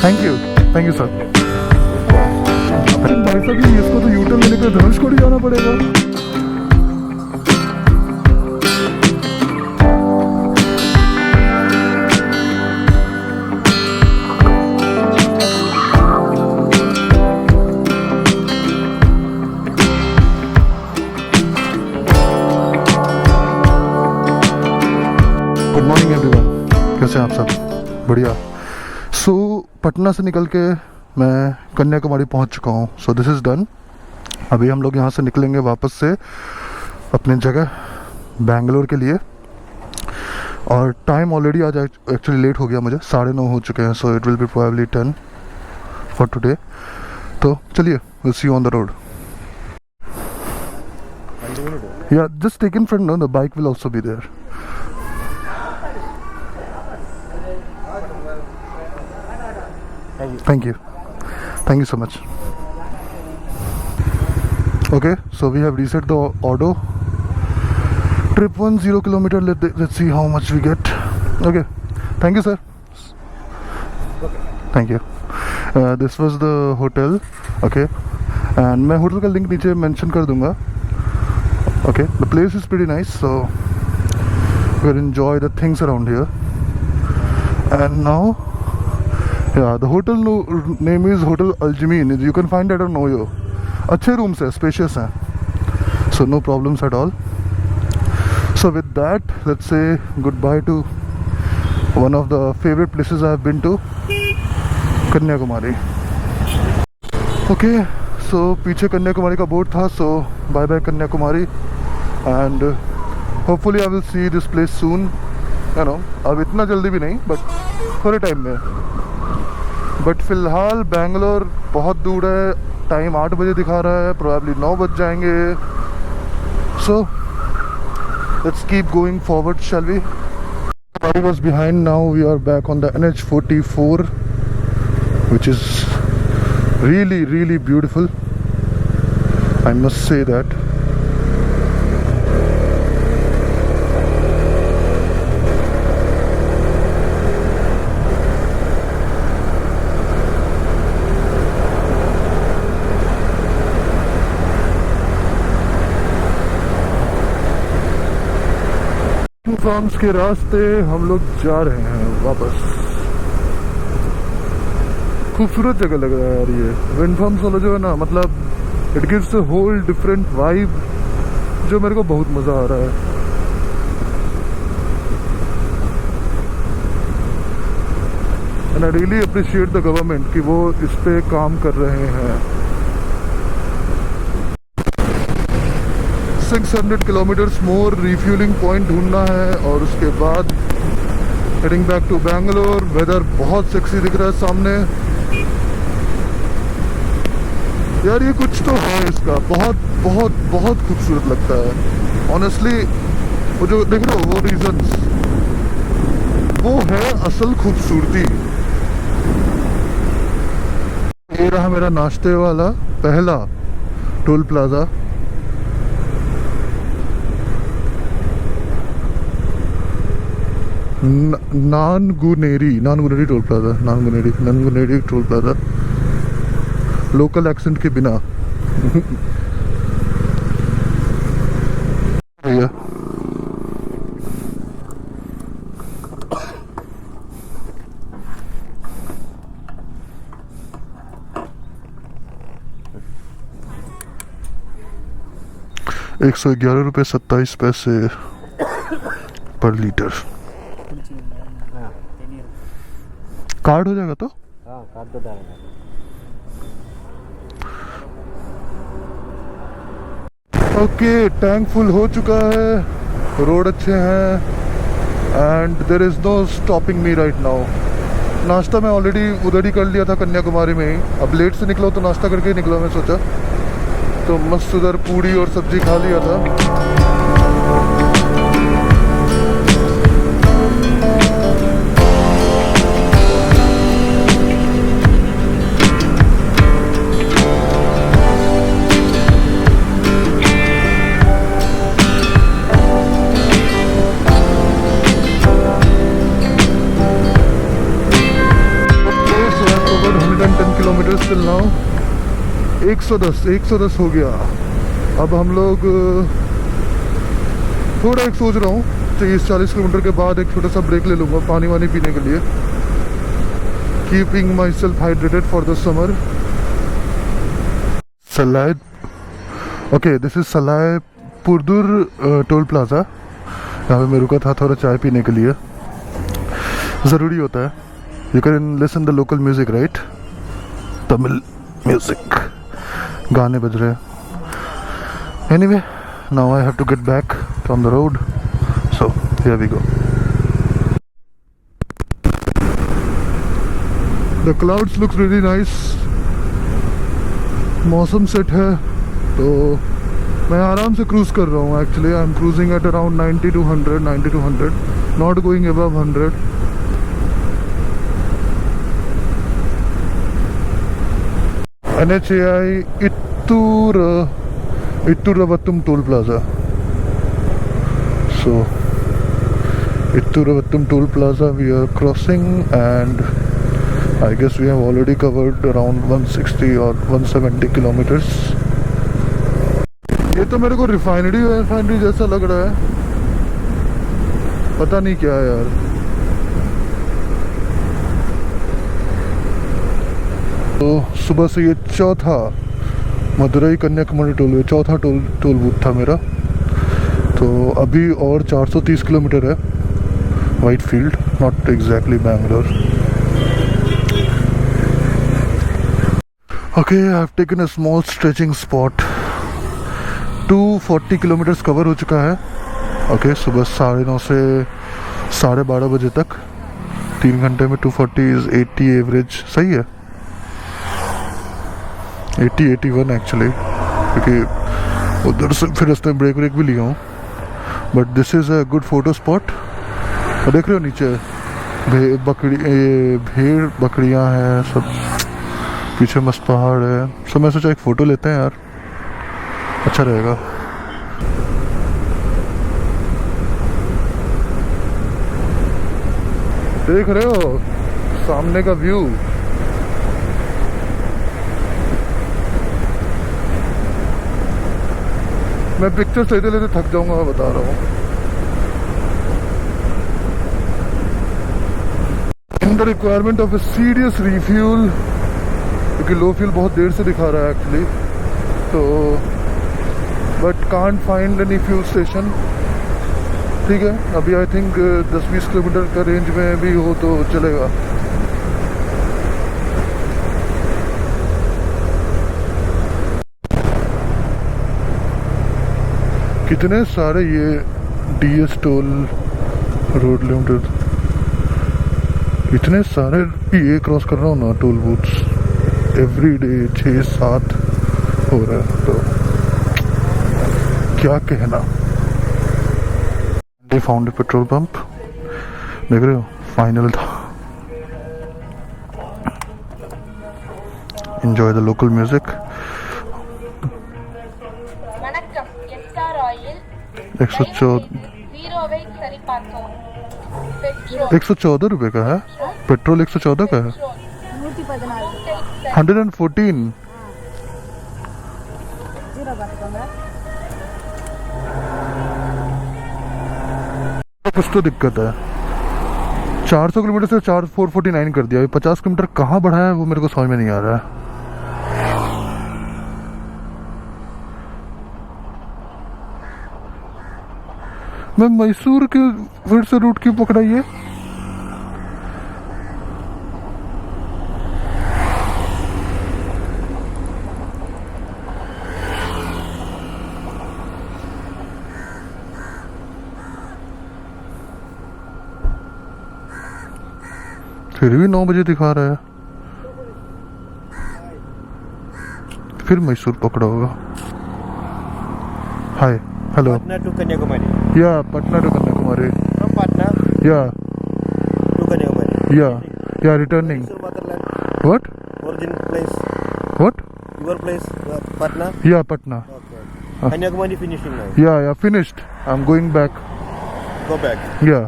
Thank you sir. भाई साहब इसको तो यूटर्न लेने के धनुषकोडी जाना पड़ेगा। गुड मॉर्निंग एवरीवन, कैसे हैं आप सब? बढ़िया। सो पटना से निकल के मैं कन्याकुमारी पहुंच चुका हूं। So this is done. अभी हम लोग यहां से निकलेंगे वापस से अपने जगह बेंगलोर के लिए। और टाइम ऑलरेडी आज एक्चुअली लेट हो गया, मुझे 9:30 हो चुके हैं। So it will be probably 10 for today. तो चलिए, will see you on the road. या just take in front, no the bike will also be there. Thank you so much. Okay, so we have reset the auto. Trip 10 kilometer. Let's see how much we get. Okay, thank you sir. Thank you. This was the hotel. Okay, and मैं hotel का link नीचे mention कर दूंगा. Okay, the place is pretty nice, so we'll enjoy the things around here. And now, yeah, the hotel name is Hotel Aljameen. You can find that on Oyo. अच्छे rooms है, spacious हैं, so no problems at all. So with that, let's say goodbye to one of the favorite places I have been to, Kanyakumari. Okay, so पीछे कन्याकुमारी का board था, so bye bye Kanyakumari, and hopefully I will see this place soon. You know, अब इतना जल्दी भी नहीं, but थोड़े time में. बट फिलहाल बेंगलोर बहुत दूर है। टाइम 8 बजे दिखा रहा है, प्रोबेबली 9 बज जाएंगे। So let's keep going forward, shall we? I was behind, now we are back on the NH44, which is really beautiful, I must say that. Farms के रास्ते हम लोग जा रहे हैं वापस। खूबसूरत जगह लग रहा है यार ये विंड फार्म्स वाला जो है ना, मतलब it gives a whole different vibe, जो मेरे को बहुत मजा आ रहा है। And I really appreciate the government कि वो इस पे काम कर रहे हैं। 600 किलोमीटर्स मोर रिफ्यूलिंग पॉइंट ढूंढना है, और उसके बाद heading back to Bangalore. Weather बहुत सेक्सी दिख रहा है सामने यार, ये कुछ तो है इसका, बहुत खूबसूरत लगता है ऑनेस्टली। वो जो देख रहे हो, वो रीजंस, वो है असल खूबसूरती। ये रहा मेरा नाश्ते वाला पहला toll plaza. Nanguneri toll plaza, Nanguneri toll plaza, local accent के बिना। भैया ₹111.27 पर लीटर। कार्ड हो जाएगा तो? हाँ, कार्ड तो डालेगा। ओके, टैंक फुल हो चुका है, रोड अच्छे हैं, and there is no stopping me right now. नाश्ता मैं ऑलरेडी उधर ही कर लिया था कन्याकुमारी में ही। अब लेट से निकला तो नाश्ता करके ही निकला, मैं सोचा तो मस्त उधर पूड़ी और सब्जी खा लिया था। Kilometre till now. 110 हो गया। अब हम लोग थोड़ा एक सोच रहा हूँ 30-40 किलोमीटर के बाद एक छोटा सा ब्रेक ले लूँगा पानी वानी पीने के लिए। Keeping my self hydrated for the summer. सलाई, ओके दिस इज सलाई पुरदुर टोल प्लाजा। यहाँ पे मैं रुका था थोड़ा चाय पीने के लिए, ज़रूरी होता है। You can listen the local music right, Tamil music, गाने बज रहे हैं। Anyway now I have to get back on the road, so here we go. The clouds looks really nice. मौसम सेट है तो मैं आराम से क्रूज कर रहा हूँ। Actually I am cruising at around 90 to 100, not going above 100। NHAI Itturavattum toll plaza. So Itturavattum toll plaza we are crossing, and I guess we have already covered around 160 or 170 kilometers. ये तो मेरे को refinery जैसा लग रहा है, पता नहीं क्या है यार। तो सुबह से ये चौथा मदुरई कन्याकुमारी टोल, चौथा टोल बूथ था मेरा। तो अभी और 430 किलोमीटर है। White field, not exactly Bangalore. Okay I have taken a small stretching spot. 240 kilometres cover हो चुका है। ओके सुबह 9:30 से 12:30 बजे तक 3 घंटे में 240 इज 80 एवरेज। सही है, 81 एक्चुअली, क्योंकि उधर से फिर रास्ते में ब्रेक भी लिया हूँ। But this is a good photo spot. और देख रहे हो नीचे भेड़ बकरियाँ हैं सब, पीछे मस्त पहाड़ है। सो मैं सोचा एक फ़ोटो लेते हैं यार, अच्छा रहेगा। देख रहे हो सामने का व्यू, मैं पिक्चर्स लेते लेते थक जाऊंगा, मैं बता रहा हूँ। In the requirement of a serious refuel, क्योंकि लो फ्यूल बहुत देर से दिखा रहा है एक्चुअली, तो but can't find any fuel station. ठीक है, अभी आई थिंक 10-20 किलोमीटर का रेंज में भी हो तो चलेगा। कितने सारे ये DS टोल रोड लिमिटेड, इतने सारे ये क्रॉस कर रहा हूँ ना टोल बूथ्स एवरी डे, 6-7 हो रहा है, तो क्या कहना। They found a petrol pump, देख रहे हो, फाइनल था। Enjoy the local music. 114 रुपए का है पेट्रोल, 114 का है। 114 कुछ तो दिक्कत है। 400 किलोमीटर से 449 कर दिया। 50 किलोमीटर कहाँ बढ़ा है वो मेरे को समझ में नहीं आ रहा है। मैं मैसूर के फिर से रूट क्यों पकड़ा ये? फिर भी 9 बजे दिखा रहा है, फिर मैसूर पकड़ा होगा। हाय, hello. Patna to Kanyakumari. Yeah, Patna to Kanyakumari. From Patna Yeah, to Kanyakumari. yeah, returning. Mysore motherland. What? Origin place. What? Your place, Patna. Yeah, Patna. Okay. Ah. Kanyakumari finishing now. Yeah, finished. I'm going back. Go back. Yeah.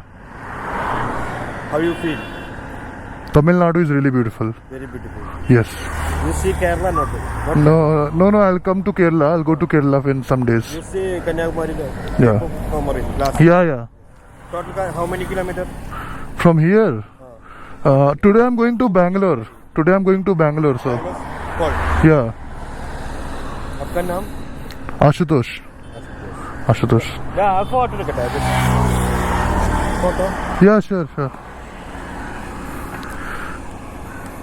How you feel? Tamil Nadu is really beautiful. Very beautiful. Yes. You see Kerala, not No. I'll come to Kerala. I'll go to Kerala in some days. you see Kanyakumari. Yeah. Last. Yeah. Total how many kilometers? From here, today I'm going to Bangalore. So Call. yeah, आपका नाम? Ashutosh. Yeah, photo रखता है. Photo. Yeah, sure.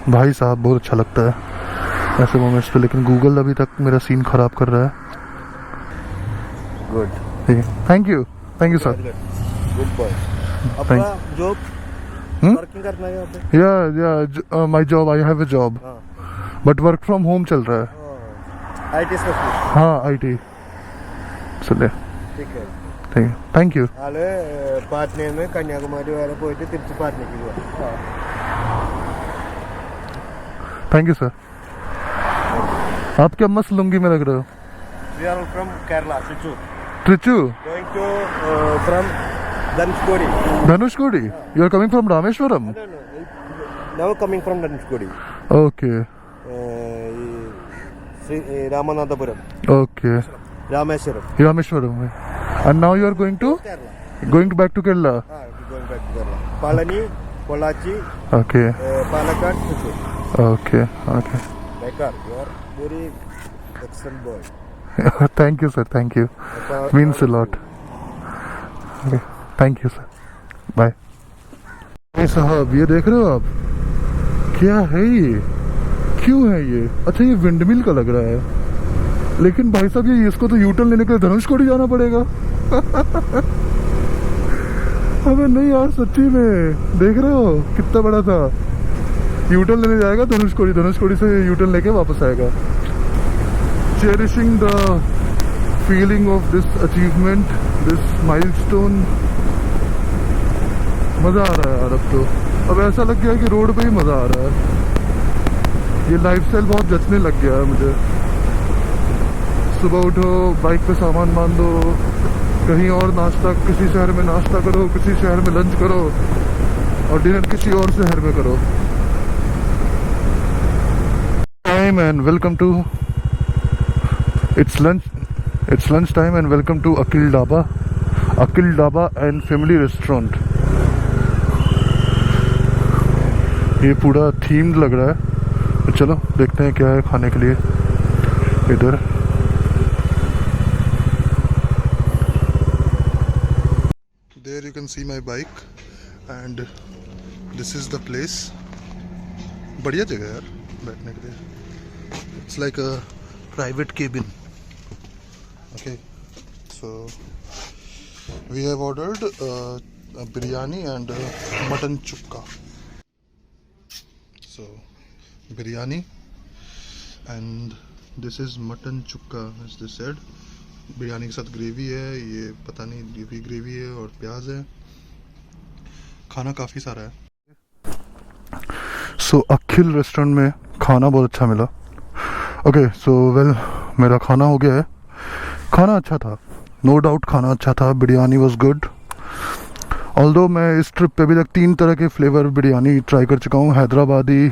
भाई साहब बहुत अच्छा लगता है ऐसे मोमेंट्स पे, लेकिन गूगल अभी तक मेरा सीन खराब कर रहा है. Good. ठीक है, thank you sir. Good boy. आपका जॉब वर्किंग करना है यहाँ पे? या my job, I have a job हाँ. बट वर्क फ्रॉम होम चल रहा है. IT specialist. हाँ, IT. चलिए, ठीक है. ठीक है, थैंक यू. ആള് പാറ്റ്നയിൽ നിന്ന് കന്യാകുമാരി വരെ പോയിട്ട് തിരിച്ച് പാറ്റ്നയ്ക്ക് പോവാ. Thank you sir. आप क्या मस्त लुंगी में लग रहे हो. We are from Kerala, Trichy. Trichu, Going to from Dhanushkodi. Dhanushkodi. You are coming from Rameshwaram. No. Now coming from Dhanushkodi. Okay. Ramanathapuram. Okay. Rameshwaram. Rameshwaram. And now you are going Kerala. back to Kerala. Going back to Kerala. Palani, Pollachi, Okay. Palakkad, Trichy. Okay. Bekar, you are very excellent boy. Thank you sir. Thank you. Means a lot. Okay. Thank you sir. Bye. भाई साहब ये देख रहे हो आप, क्या है ये, क्यों है ये. अच्छा ये विंडमिल का लग रहा है, लेकिन भाई साहब ये इसको तो यूटर्न लेने के लिए धनुषकोडी जाना पड़ेगा. अबे नहीं यार, सच्ची में देख रहे हो कितना बड़ा था. यूटर्न लेने जाएगा धनुषकोडी से यूटर्न लेके वापस आएगा. Cherishing the feeling of this achievement, this milestone. मजा आ रहा है यार अब तो. अब ऐसा लग गया कि रोड पे ही मजा आ रहा है. ये लाइफस्टाइल बहुत जचने लग गया है मुझे. सुबह उठो, बाइक पे सामान बांध दो, कहीं और नाश्ता, किसी शहर में नाश्ता करो, किसी शहर में लंच करो, और डिनर किसी और शहर में करो. Hi man, welcome to it's lunch time and welcome to Akil Dhaba and Family Restaurant. ये पूरा थीम्ड लग रहा है. चलो देखते हैं क्या है खाने के लिए इधर. There you can see my bike and this is the place. बढ़िया जगह है यार बैठने के लिए. It's like a private cabin. Okay, so we have ordered a biryani and mutton chukka. So biryani and this is mutton chukka as they said. Biryani के साथ gravy है, ये पता नहीं ये भी ग्रेवी है और प्याज है. खाना काफ़ी सारा है. सो अखिल रेस्टोरेंट में खाना बहुत अच्छा मिला. ओके सो वेल मेरा खाना हो गया है. खाना अच्छा था, नो डाउट खाना अच्छा था. Biryani was good. ऑल्दो मैं इस ट्रिप पे अभी तक 3 तरह के फ्लेवर बिरयानी ट्राई कर चुका हूँ. Hyderabadi,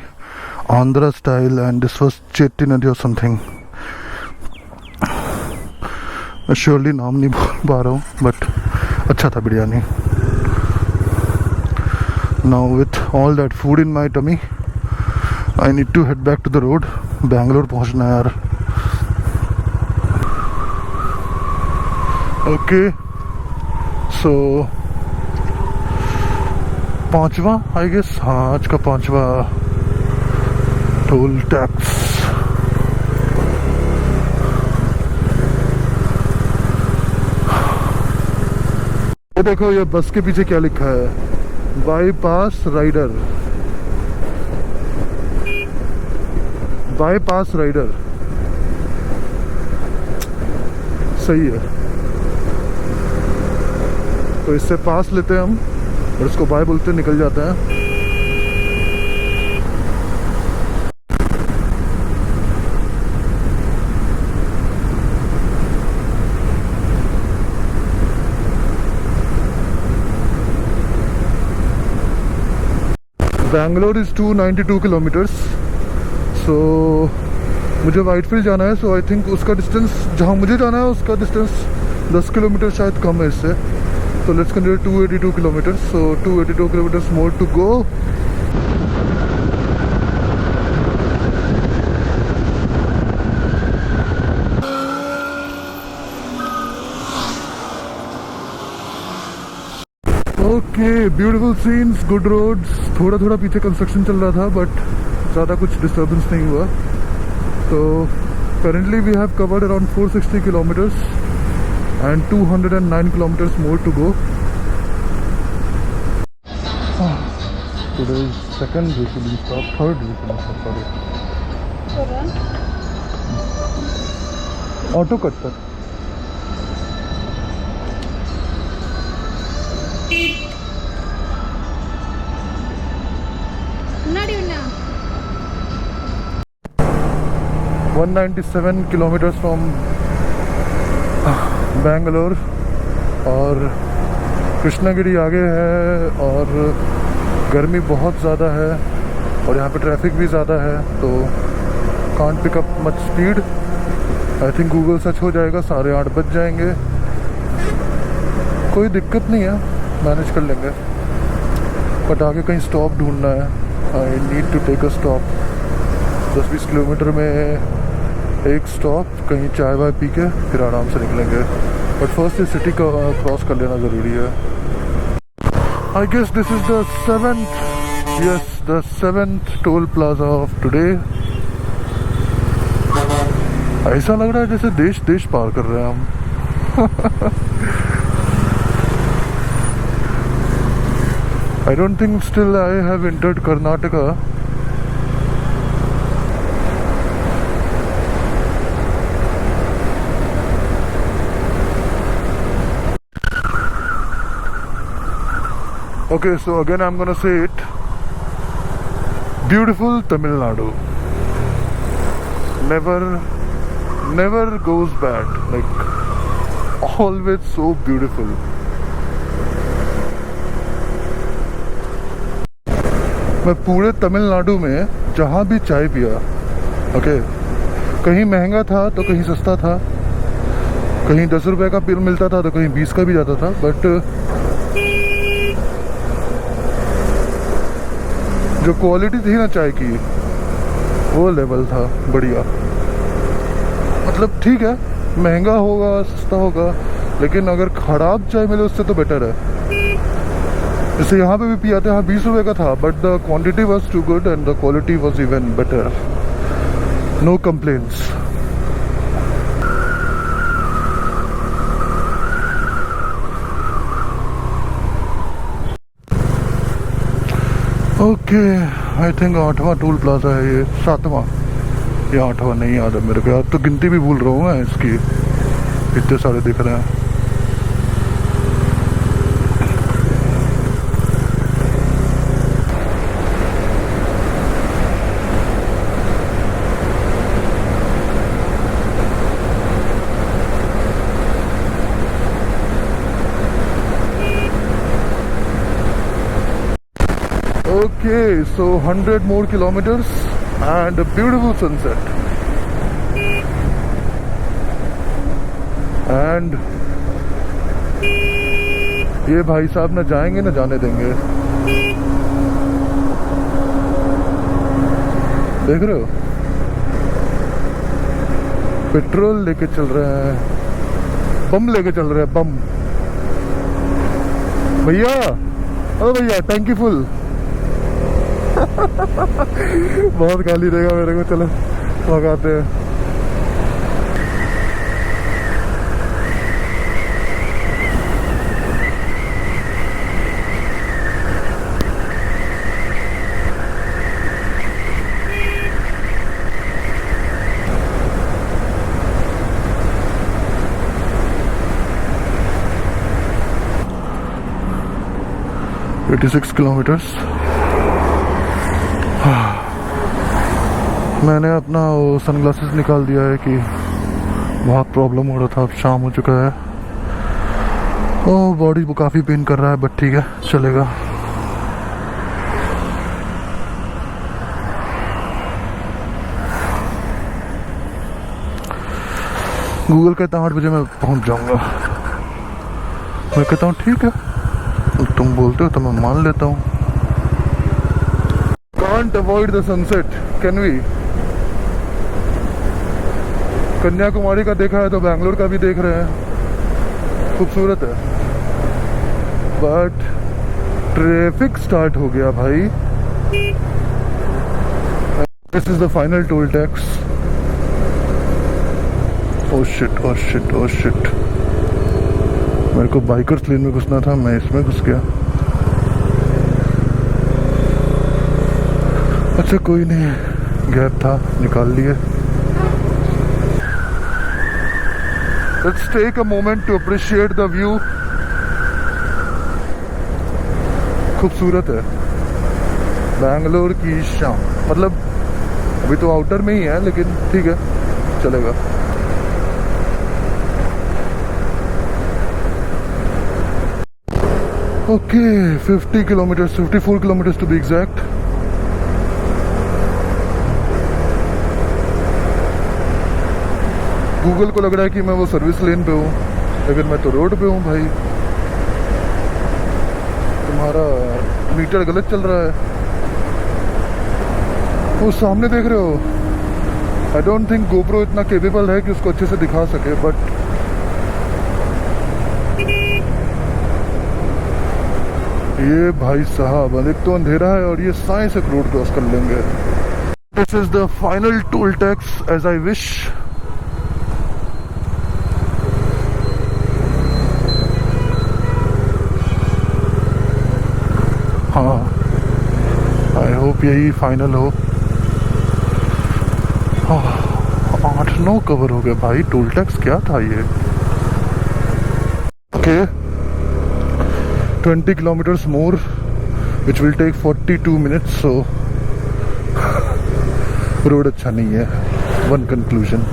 Andhra style and this was Chettinad और समथिंग. मैं श्योरली नाम नहीं बोल पा रहा हूँ बट अच्छा था biryani. Now with all that food in my tummy I need to head back to the road. Bangalore पहुँचना है यार. ओके सो 5वां आई गेस, हाँ आज का 5वां टोल टैक्स. ये देखो ये बस के पीछे क्या लिखा है, बाईपास राइडर. बाईपास राइडर सही है. तो इससे पास लेते हैं हम और इसको बाय बोलते निकल जाते हैं. Bangalore is 292 kilometers. सो मुझे वाइटफील्ड जाना है, सो आई थिंक उसका डिस्टेंस जहाँ मुझे जाना है उसका डिस्टेंस 10 किलोमीटर शायद कम है इससे, तो let's consider 282 kilometre, so 282 kilometres more to go. Okay, beautiful scenes, good roads, थोड़ा थोड़ा पीछे कंस्ट्रक्शन चल रहा था बट ज़्यादा कुछ डिस्टर्बेंस नहीं हुआ। तो currently we have covered around 460 kilometers and 209 kilometers more to go. Today is second refueling stop, third refueling stop, sorry. Auto cut तक। முன்னாடி உன்னா 197 kilometers from Bangalore और कृष्णागिरी आगे है और गर्मी बहुत ज़्यादा है और यहाँ पे ट्रैफिक भी ज़्यादा है, तो can't pick up much speed. I think Google search हो जाएगा, 8:30 बज जाएंगे, कोई दिक्कत नहीं है, मैनेज कर लेंगे। बट आगे कहीं स्टॉप ढूंढना है, I need to take a stop. 10-20 kilometre में एक स्टॉप, कहीं चाय वाय पी के फिर आराम से निकलेंगे। बट फर्स्ट ये सिटी का क्रॉस कर लेना ज़रूरी है। I guess this is the seventh toll plaza of today. ऐसा लग रहा है जैसे देश देश पार कर रहे हैं हम। I don't think still I have entered Karnataka. Okay, so again I'm gonna say it. Beautiful Tamil Nadu. Never goes bad. Like always so beautiful. मैं पूरे तमिलनाडु में जहाँ भी चाय पिया, ओके, कहीं महंगा था तो कहीं सस्ता था, कहीं 10 रुपए का पिल मिलता था तो कहीं 20 का भी जाता था, बट जो क्वालिटी थी ना चाय की, वो लेवल था बढ़िया। मतलब ठीक है, महंगा होगा सस्ता होगा, लेकिन अगर ख़राब चाय मिले उससे तो बेटर है। जैसे यहाँ पे भी पिया था, यहाँ 20 रुपए का था, but the quantity was too good and the quality was even better. No complaints. Okay, I think 8वां टोल प्लाजा है ये, 7वां या 8वां नहीं याद है मेरे को, यार तो गिनती भी भूल रहा हूँ मैं इसकी, इतने सारे दिख रहे हैं। Okay, so 100 more kilometers and a beautiful sunset. And ये भाई साहब ना जाएंगे ना जाने देंगे, देख रहे हो, पेट्रोल लेके चल रहे हैं, बम लेके चल रहे हैं, बम। भैया, ओ भैया, टैंकी फुल। बहुत गाली देगा मेरे को, चलो भगाते हैं। $86 किलोमीटर्स। मैंने अपना वो सनग्लासेस निकाल दिया है कि बहुत प्रॉब्लम हो रहा था, अब शाम हो चुका है। ओह, बॉडी को काफ़ी पेन कर रहा है, बट ठीक है, चलेगा। गूगल कहता हूँ 8 बजे मैं पहुंच जाऊंगा। मैं कहता हूँ ठीक है, तुम बोलते हो तो मैं मान लेता हूँ। Can't avoid the sunset, can we? Kanyakumari का देखा है तो बैंगलोर का भी देख रहे हैं, खूबसूरत है। बट ट्रैफिक स्टार्ट हो गया भाई। This is the final toll tax. Oh shit, oh shit, oh shit. मेरे को बाइकर्स लेन में घुसना था, मैं इसमें घुस गया। अच्छा कोई नहीं, गैप था, निकाल लिए। Let's take a moment to appreciate the view. खूबसूरत है बैंगलोर की शाम। मतलब अभी तो आउटर में ही है, लेकिन ठीक है, चलेगा। Okay 50 kilometre, 54 kilometre to be exact. Google को लग रहा है कि मैं वो सर्विस लेन पे हूँ, लेकिन मैं तो रोड पे हूँ भाई। तुम्हारा मीटर गलत चल रहा है। वो सामने देख रहे हो। आई डोंट थिंक गोप्रो इतना केपेबल है कि उसको अच्छे से दिखा सके, बट ये भाई साहब, एक तो अंधेरा है और ये साइंस से रोड क्रॉस कर लेंगे। This is the final toll tax as I wish. हाँ, आई होप यही फाइनल हो। 8-9 कवर हो गए भाई। टोल टैक्स क्या था ये? Okay 20 kilometers more, which will take 42 minutes. So road अच्छा नहीं है, one conclusion.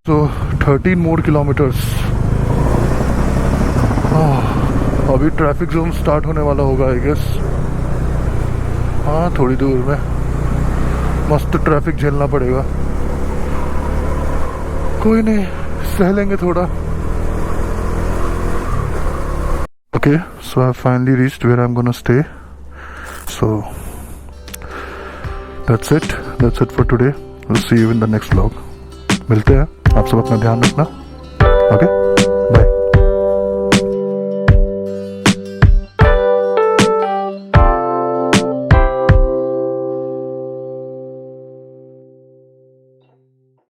So 13 more kilometers. अभी ट्रैफिक जोन स्टार्ट होने वाला होगा आई गेस। हाँ थोड़ी दूर में मस्त ट्रैफिक झेलना पड़ेगा। कोई नहीं, सह लेंगे थोड़ा। Okay so I finally reached where I am gonna stay. So that's it for today. Will see you in the next vlog. मिलते हैं। आप सब अपना ध्यान रखना। ओके